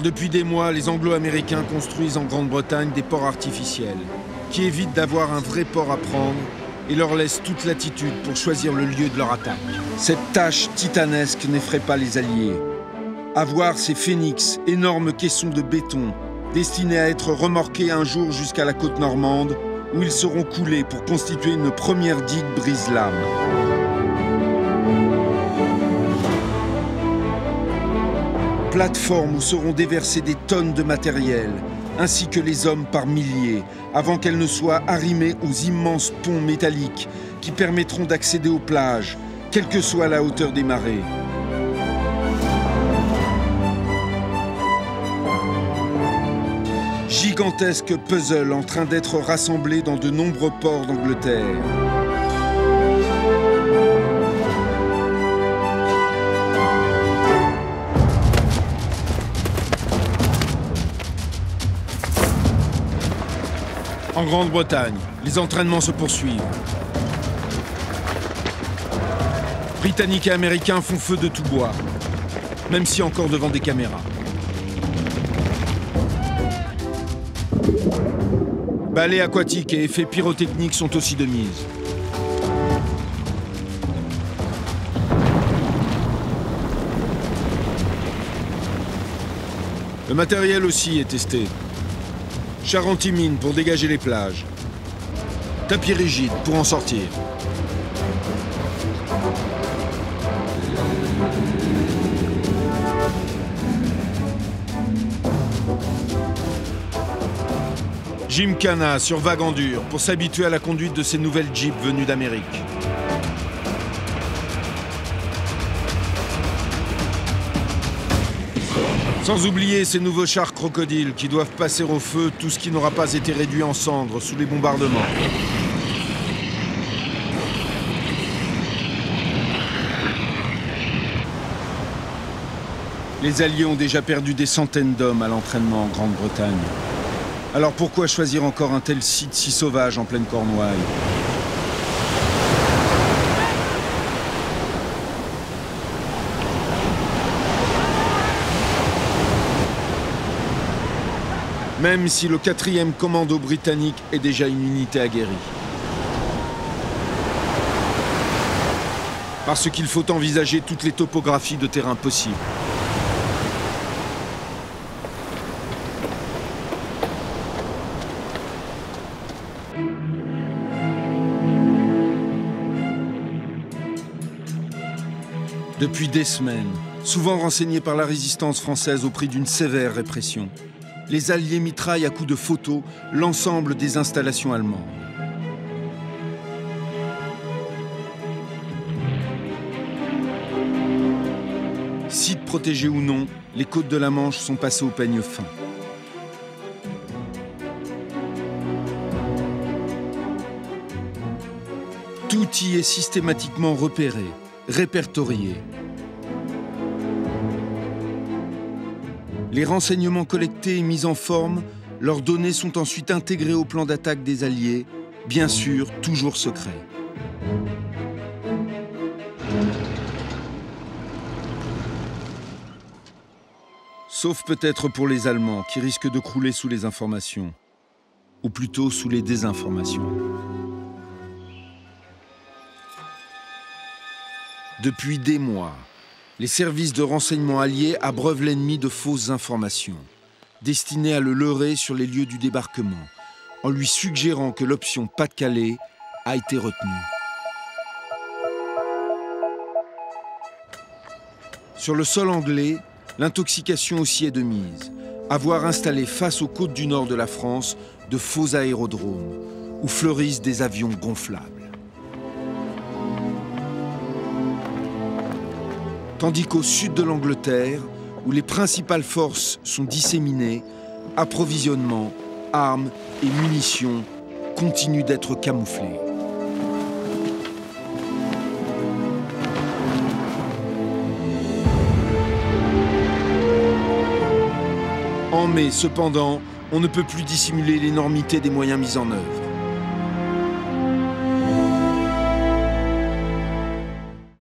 Depuis des mois, les Anglo-Américains construisent en Grande-Bretagne des ports artificiels qui évitent d'avoir un vrai port à prendre et leur laissent toute latitude pour choisir le lieu de leur attaque. Cette tâche titanesque n'effraie pas les Alliés. À voir ces phénix, énormes caissons de béton, destinés à être remorqués un jour jusqu'à la côte normande, où ils seront coulés pour constituer une première digue brise-lames. Plateformes où seront déversées des tonnes de matériel, ainsi que les hommes par milliers, avant qu'elles ne soient arrimées aux immenses ponts métalliques qui permettront d'accéder aux plages, quelle que soit la hauteur des marées. Gigantesque puzzle en train d'être rassemblé dans de nombreux ports d'Angleterre. En Grande-Bretagne, les entraînements se poursuivent. Britanniques et Américains font feu de tout bois, même si encore devant des caméras. Balais aquatiques et effets pyrotechniques sont aussi de mise. Le matériel aussi est testé. Char anti-mine pour dégager les plages. Tapis rigide pour en sortir. Gymkhana sur vague en dur pour s'habituer à la conduite de ces nouvelles jeeps venues d'Amérique. Sans oublier ces nouveaux chars crocodiles qui doivent passer au feu tout ce qui n'aura pas été réduit en cendres sous les bombardements. Les Alliés ont déjà perdu des centaines d'hommes à l'entraînement en Grande-Bretagne. Alors pourquoi choisir encore un tel site si sauvage en pleine Cornouaille ? Même si le 4e commando britannique est déjà une unité aguerrie. Parce qu'il faut envisager toutes les topographies de terrain possibles. Depuis des semaines, souvent renseignés par la résistance française au prix d'une sévère répression, les Alliés mitraillent à coups de photos l'ensemble des installations allemandes. Sites protégés ou non, les côtes de la Manche sont passées au peigne fin. Tout y est systématiquement repéré, répertorié. Les renseignements collectés et mis en forme, leurs données sont ensuite intégrées au plan d'attaque des Alliés, bien sûr, toujours secret. Sauf peut-être pour les Allemands, qui risquent de crouler sous les informations, ou plutôt sous les désinformations. Depuis des mois, les services de renseignement alliés abreuvent l'ennemi de fausses informations, destinées à le leurrer sur les lieux du débarquement, en lui suggérant que l'option Pas-de-Calais a été retenue. Sur le sol anglais, l'intoxication aussi est de mise. Avoir installé face aux côtes du nord de la France de faux aérodromes, où fleurissent des avions gonflables. Tandis qu'au sud de l'Angleterre, où les principales forces sont disséminées, approvisionnement, armes et munitions continuent d'être camouflés. En mai, cependant, on ne peut plus dissimuler l'énormité des moyens mis en œuvre.